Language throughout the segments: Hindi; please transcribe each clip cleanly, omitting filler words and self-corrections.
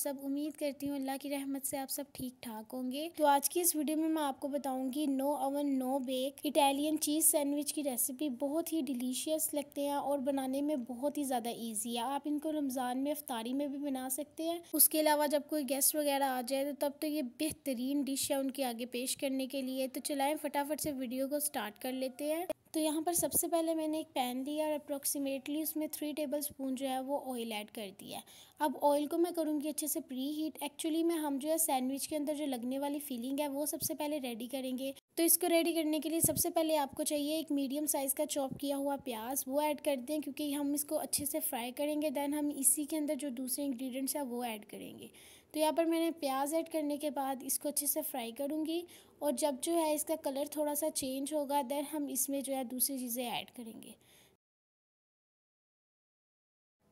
सब। उम्मीद करती हूँ अल्लाह की रहमत से आप सब ठीक ठाक होंगे। तो आज की इस वीडियो में मैं आपको बताऊंगी no oven no bake Italian cheese sandwich की रेसिपी। बहुत ही डिलीशियस लगते हैं और बनाने में बहुत ही ज़्यादा ईजी है। आप इनको रमज़ान में इफ्तारी में भी बना सकते हैं। उसके अलावा जब कोई गेस्ट वगैरह आ जाए तो तब तो ये बेहतरीन डिश है उनके आगे पेश करने के लिए। तो चलाएं फटाफट से वीडियो को स्टार्ट कर लेते हैं। तो यहाँ पर सबसे पहले मैंने एक पैन लिया और अप्रोक्सीमेटली उसमें 3 टेबलस्पून जो है वो ऑयल ऐड कर दिया है। अब ऑयल को मैं करूँगी अच्छे से प्री हीट। एक्चुअली में हम जो है सैंडविच के अंदर जो लगने वाली फीलिंग है वो सबसे पहले रेडी करेंगे। तो इसको रेडी करने के लिए सबसे पहले आपको चाहिए एक मीडियम साइज़ का चॉप किया हुआ प्याज, वो ऐड कर दें क्योंकि हम इसको अच्छे से फ्राई करेंगे। देन हम इसी के अंदर जो दूसरे इंग्रेडिएंट्स हैं वो ऐड करेंगे। तो यहाँ पर मैंने प्याज ऐड करने के बाद इसको अच्छे से फ्राई करूँगी और जब जो है इसका कलर थोड़ा सा चेंज होगा देन हम इसमें जो है दूसरी चीज़ें ऐड करेंगे।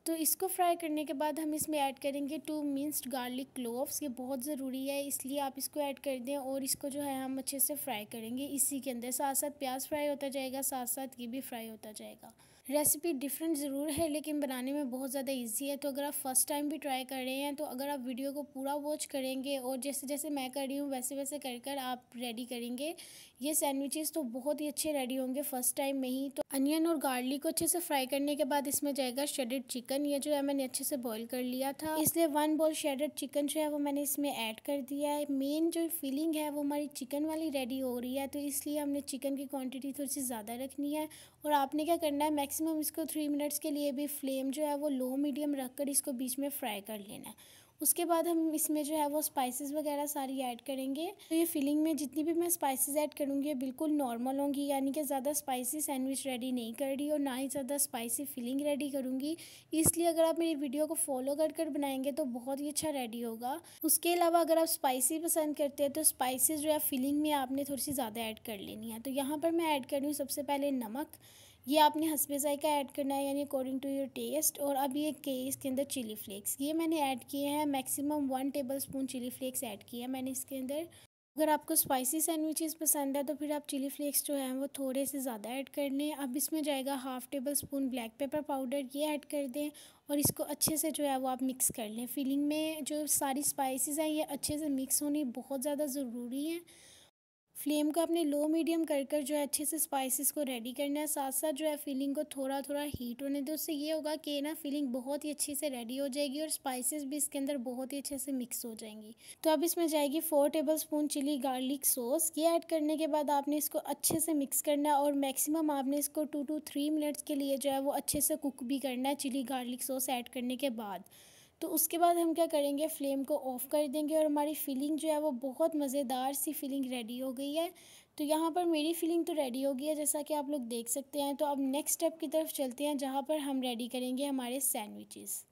तो इसको फ्राई करने के बाद हम इसमें ऐड करेंगे 2 मिंस्ड गार्लिक क्लोव्स। ये बहुत ज़रूरी है इसलिए आप इसको ऐड कर दें और इसको जो है हम अच्छे से फ्राई करेंगे इसी के अंदर। साथ साथ प्याज फ्राई होता जाएगा, साथ साथ ये भी फ्राई होता जाएगा। रेसिपी डिफरेंट ज़रूर है लेकिन बनाने में बहुत ज़्यादा इजी है। तो अगर आप फर्स्ट टाइम भी ट्राई कर रहे हैं तो अगर आप वीडियो को पूरा वॉच करेंगे और जैसे जैसे मैं कर रही हूँ वैसे वैसे कर कर आप रेडी करेंगे ये सैंडविचेस तो बहुत ही अच्छे रेडी होंगे फर्स्ट टाइम में ही। तो अनियन और गार्लिक को अच्छे से फ्राई करने के बाद इसमें जाएगा श्रेडेड चिकन। ये जो है मैंने अच्छे से बॉईल कर लिया था इसलिए 1 बाउल श्रेडेड चिकन जो है वो मैंने इसमें ऐड कर दिया है। मेन जो फीलिंग है वो हमारी चिकन वाली रेडी हो रही है तो इसलिए हमने चिकन की क्वांटिटी थोड़ी सी ज़्यादा रखनी है। और आपने क्या करना है मैक्सिमम इसको 3 मिनट्स के लिए भी फ्लेम जो है वो लो मीडियम रख कर इसको बीच में फ्राई कर लेना है। उसके बाद हम इसमें जो है वो स्पाइसेस वगैरह सारी ऐड करेंगे। तो ये फिलिंग में जितनी भी मैं स्पाइसेस ऐड करूँगी बिल्कुल नॉर्मल होंगी, यानी कि ज़्यादा स्पाइसी सैंडविच रेडी नहीं कर रही और ना ही ज़्यादा स्पाइसी फिलिंग रेडी करूँगी। इसलिए अगर आप मेरी वीडियो को फॉलो कर कर बनाएंगे तो बहुत ही अच्छा रेडी होगा। उसके अलावा अगर आप स्पाइसी पसंद करते हैं तो स्पाइसेस जो है फिलिंग में आपने थोड़ी सी ज़्यादा ऐड कर लेनी है। तो यहाँ पर मैं ऐड कर रही हूँ सबसे पहले नमक। ये आपने हस्बे ज़ायका ऐड करना है यानी अकॉर्डिंग टू योर टेस्ट। और अब ये के इसके अंदर चिली फ्लेक्स ये मैंने ऐड किए हैं, maximum 1 tablespoon chili flakes add किए हैं मैंने इसके अंदर। अगर आपको स्पाइसी सैंडविचेस पसंद है तो फिर आप चिली फ्लेक्स जो हैं वो थोड़े से ज़्यादा ऐड कर लें। अब इसमें जाएगा 1/2 टेबलस्पून ब्लैक पेपर पाउडर, ये ऐड कर दें और इसको अच्छे से जो है वो आप मिक्स कर लें। फिलिंग में जो सारी स्पाइसेस हैं ये अच्छे से मिक्स होनी बहुत ज़्यादा ज़रूरी है। फ्लेम को आपने लो मीडियम कर कर जो है अच्छे से स्पाइसेस को रेडी करना है। साथ साथ जो है फिलिंग को थोड़ा थोड़ा हीट होने दो। उससे ये होगा कि ना फिलिंग बहुत ही अच्छे से रेडी हो जाएगी और स्पाइसेस भी इसके अंदर बहुत ही अच्छे से मिक्स हो जाएंगी। तो अब इसमें जाएगी 4 टेबलस्पून चिली गार्लिक सॉस। ये ऐड करने के बाद आपने इसको अच्छे से मिक्स करना है और मैक्सिमम आपने इसको 2 to 3 मिनट्स के लिए जो है वो अच्छे से कुक भी करना है चिली गार्लिक सॉस ऐड करने के बाद। तो उसके बाद हम क्या करेंगे फ्लेम को ऑफ़ कर देंगे और हमारी फिलिंग जो है वो बहुत मज़ेदार सी फिलिंग रेडी हो गई है। तो यहाँ पर मेरी फिलिंग तो रेडी हो गई है जैसा कि आप लोग देख सकते हैं। तो अब नेक्स्ट स्टेप की तरफ चलते हैं जहाँ पर हम रेडी करेंगे हमारे सैंडविचेस।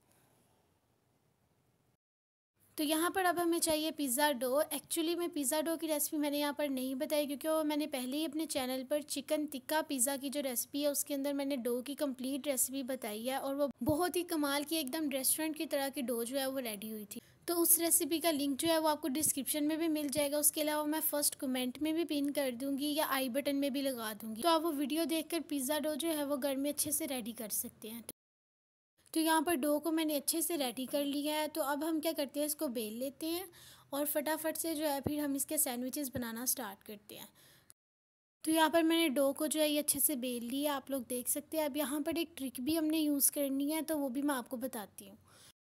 तो यहाँ पर अब हमें चाहिए पिज़्ज़ा डो। एक्चुअली में पिज़्ज़ा डो की रेसिपी मैंने यहाँ पर नहीं बताई क्योंकि वो मैंने पहले ही अपने चैनल पर चिकन टिक्का पिज़्ज़ा की जो रेसिपी है उसके अंदर मैंने डो की कंप्लीट रेसिपी बताई है और वो बहुत ही कमाल की एकदम रेस्टोरेंट की तरह की डो जो है वो रेडी हुई थी। तो उस रेसिपी का लिंक जो है वो आपको डिस्क्रिप्शन में भी मिल जाएगा। उसके अलावा मैं फर्स्ट कमेंट में भी पिन कर दूंगी या आई बटन में भी लगा दूंगी। तो आप वो वीडियो देखकर पिज़्ज़ा डो जो है वो घर में अच्छे से रेडी कर सकते हैं। तो यहाँ पर डो को मैंने अच्छे से रेडी कर लिया है। तो अब हम क्या करते हैं इसको बेल लेते हैं और फटाफट से जो है फिर हम इसके सैंडविचेस बनाना स्टार्ट करते हैं। तो यहाँ पर मैंने डो को जो है ये अच्छे से बेल लिया, आप लोग देख सकते हैं। अब यहाँ पर एक ट्रिक भी हमने यूज़ करनी है तो वो भी मैं आपको बताती हूँ,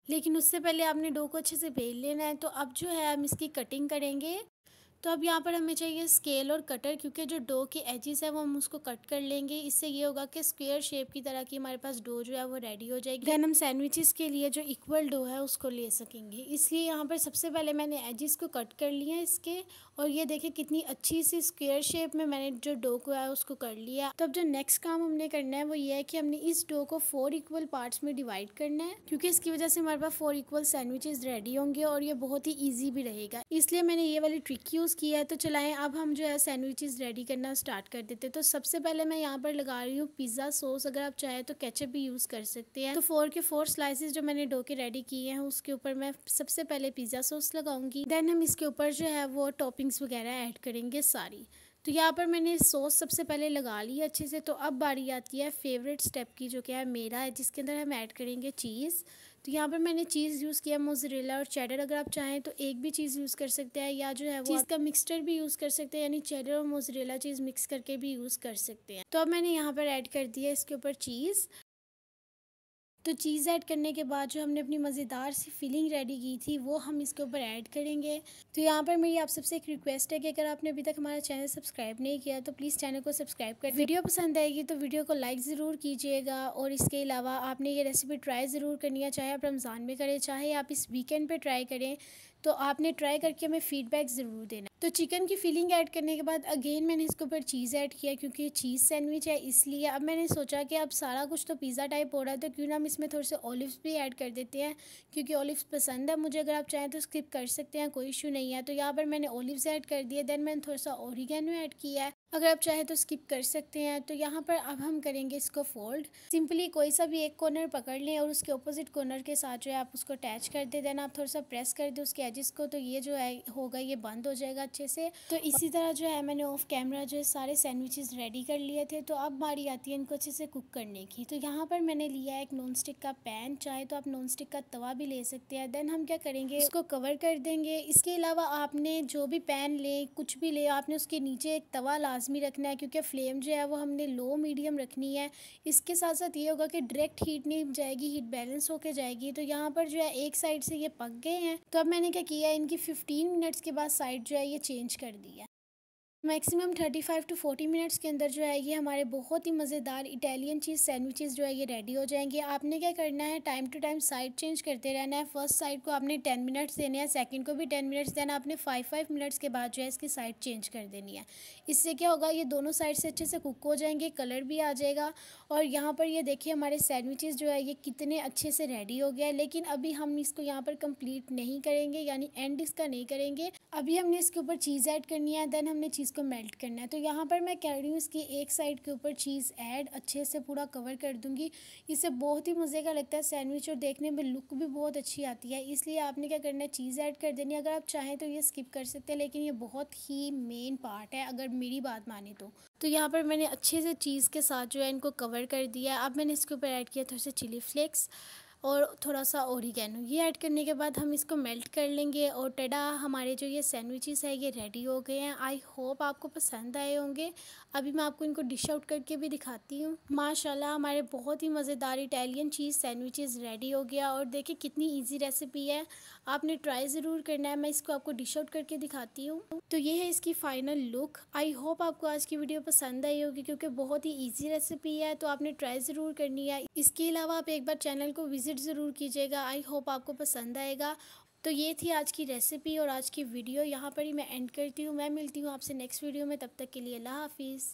लेकिन उससे पहले आपने डो को अच्छे से बेल लेना है। तो अब जो है हम इसकी कटिंग करेंगे। तो अब यहाँ पर हमें चाहिए स्केल और कटर क्योंकि जो डो के एजेस है वो हम उसको कट कर लेंगे। इससे ये होगा कि स्क्वायर शेप की तरह की हमारे पास डो जो है वो रेडी हो जाएगी। देन हम सैंडविचेस के लिए जो इक्वल डो है उसको ले सकेंगे। इसलिए यहाँ पर सबसे पहले मैंने एजेस को कट कर लिए हैं इसके, और ये देखिए कितनी अच्छी सी स्क्वायर शेप में मैंने जो डो को है उसको कर लिया। तो अब जो नेक्स्ट काम हमने करना है वो ये है कि हमने इस डो को 4 इक्वल पार्ट्स में डिवाइड करना है क्योंकि इसकी वजह से हमारे पास 4 इक्वल सैंडविचेस रेडी होंगे और ये बहुत ही ईजी भी रहेगा। इसलिए मैंने ये वाली ट्रिक यूज़ किया है। तो चलाएं अब हम जो है सैंडविचेस रेडी करना स्टार्ट कर देते हैं। तो सबसे पहले मैं यहाँ पर लगा रही हूँ पिज़्ज़ा सॉस। अगर आप चाहें तो केचप भी यूज़ कर सकते हैं। तो 4 के 4 स्लाइसेस जो मैंने डो के रेडी किए हैं उसके ऊपर मैं सबसे पहले पिज़्ज़ा सॉस लगाऊंगी। देन हम इसके ऊपर जो है वो टॉपिंग्स वगैरह ऐड करेंगे सारी। तो यहाँ पर मैंने सॉस सबसे पहले लगा ली है अच्छे से। तो अब बारी आती है फेवरेट स्टेप की जो क्या है मेरा है, जिसके अंदर हम ऐड करेंगे चीज़। तो यहाँ पर मैंने चीज़ यूज़ किया मोज़रेला और चेडर। अगर आप चाहें तो एक भी चीज़ यूज़ कर सकते हैं या जो है वो चीज़ का मिक्सचर भी यूज़ कर सकते हैं, यानी चेडर और मोज़रेला चीज़ मिक्स करके भी यूज़ कर सकते हैं। तो अब मैंने यहाँ पर ऐड कर दिया इसके ऊपर चीज़। तो चीज़ ऐड करने के बाद जो हमने अपनी मज़ेदार सी फिलिंग रेडी की थी वो हम इसके ऊपर ऐड करेंगे। तो यहाँ पर मेरी आप सबसे एक रिक्वेस्ट है कि अगर आपने अभी तक हमारा चैनल सब्सक्राइब नहीं किया तो प्लीज़ चैनल को सब्सक्राइब कर। वीडियो पसंद आएगी तो वीडियो को लाइक ज़रूर कीजिएगा, और इसके अलावा आपने ये रेसिपी ट्राई ज़रूर करनी है, चाहे आप रमज़ान में करें चाहे आप इस वीकेंड पर ट्राई करें, तो आपने ट्राई करके हमें फ़ीडबैक ज़रूर देना। तो चिकन की फिलिंग ऐड करने के बाद अगेन मैंने इसके ऊपर चीज़ ऐड किया, क्योंकि ये चीज़ सैंडविच है इसलिए। अब मैंने सोचा कि अब सारा कुछ तो पिज़्ज़ा टाइप हो रहा है, तो क्यों ना हम इसमें थोड़े से ऑलिव्स भी ऐड कर देते हैं, क्योंकि ऑलिव्स पसंद है मुझे। अगर आप चाहें तो स्किप कर सकते हैं, कोई इशू नहीं है। तो यहाँ पर मैंने ऑलिव्स ऐड कर दिए, देन मैंने थोड़ा सा ओरिगेनो ऐड किया है, अगर आप चाहें तो स्किप कर सकते हैं। तो यहाँ पर अब हम करेंगे इसको फोल्ड। सिंपली कोई सा भी एक कॉर्नर पकड़ लें और उसके ऑपोजिट कॉर्नर के साथ जो है आप उसको अटैच कर दें, देन आप थोड़ा सा प्रेस कर दें उसके एजेस को, तो ये जो है होगा ये बंद हो जाएगा अच्छे से। तो इसी तरह जो है मैंने ऑफ कैमरा जो है सारे सैंडविचेस रेडी कर लिए थे। तो अब बारी आती है इनको अच्छे से कुक करने की। तो यहाँ पर मैंने लिया है एक नॉन स्टिक का पैन, चाहे तो आप नॉन स्टिक का तवा भी ले सकते हैं। देन हम क्या करेंगे, इसको कवर कर देंगे। इसके अलावा आपने जो भी पैन ले कुछ भी ले, आपने उसके नीचे एक तवा लाजमी रखना है, क्योंकि फ्लेम जो है वो हमने लो मीडियम रखनी है। इसके साथ साथ ये होगा कि डायरेक्ट हीट नहीं जाएगी, हीट बैलेंस होके जाएगी। तो यहाँ पर जो है एक साइड से ये पक गए हैं, तो अब मैंने क्या किया है, इनकी 15 मिनट्स के बाद साइड जो है ये चेंज कर दी है। मैक्सिमम 35 टू 40 मिनट्स के अंदर जो है ये हमारे बहुत ही मज़ेदार इटालियन चीज़ सैंडविचेस जो है ये रेडी हो जाएंगे। आपने क्या करना है, time to time side change करते रहना है। फर्स्ट साइड को आपने 10 मिनट्स देने हैं, सेकंड को भी 10 मिनट्स देना, आपने 5 मिनट्स के बाद जो है इसकी साइड चेंज कर देनी है। इससे क्या होगा, ये दोनों साइड से अच्छे से कुक हो जाएंगे, कलर भी आ जाएगा। और यहाँ पर ये देखिए हमारे सैंडविचेस जो है ये कितने अच्छे से रेडी हो गया है। लेकिन अभी हम इसको यहाँ पर कंप्लीट नहीं करेंगे, यानी एंड इसका नहीं करेंगे। अभी हमने इसके ऊपर चीज़ ऐड करनी है, देन हमने चीज़ को मेल्ट करना है। तो यहाँ पर मैं कह रही हूँ इसकी एक साइड के ऊपर चीज़ ऐड अच्छे से पूरा कवर कर दूँगी। इससे बहुत ही मज़े का लगता है सैंडविच और देखने में लुक भी बहुत अच्छी आती है। इसलिए आपने क्या करना है, चीज़ ऐड कर देनी है। अगर आप चाहें तो ये स्किप कर सकते हैं, लेकिन ये बहुत ही मेन पार्ट है अगर मेरी बात माने तो। तो यहाँ पर मैंने अच्छे से चीज़ के साथ जो है इनको कवर कर दिया है। अब मैंने इसके ऊपर ऐड किया थोड़े से चिली फ्लेक्स और थोड़ा सा ओरिगेनो। ये ऐड करने के बाद हम इसको मेल्ट कर लेंगे, और टडा हमारे जो ये सैंडविचेस है ये रेडी हो गए हैं। आई होप आपको पसंद आए होंगे। अभी मैं आपको इनको डिश आउट करके भी दिखाती हूँ। माशाल्लाह हमारे बहुत ही मज़ेदार इटालियन चीज़ सैंडविचेस रेडी हो गया, और देखिए कितनी ईजी रेसिपी है, आपने ट्राई ज़रूर करना है। मैं इसको आपको डिश आउट करके दिखाती हूँ। तो ये है इसकी फ़ाइनल लुक। आई होप आपको आज की वीडियो पसंद आई होगी, क्योंकि बहुत ही ईजी रेसिपी है, तो आपने ट्राई ज़रूर करनी है। इसके अलावा आप एक बार चैनल को विज़िट ज़रूर कीजिएगा, आई होप आपको पसंद आएगा। तो ये थी आज की रेसिपी और आज की वीडियो, यहाँ पर ही मैं एंड करती हूँ। मैं मिलती हूँ आपसे नेक्स्ट वीडियो में, तब तक के लिए अल्लाह हाफिज़।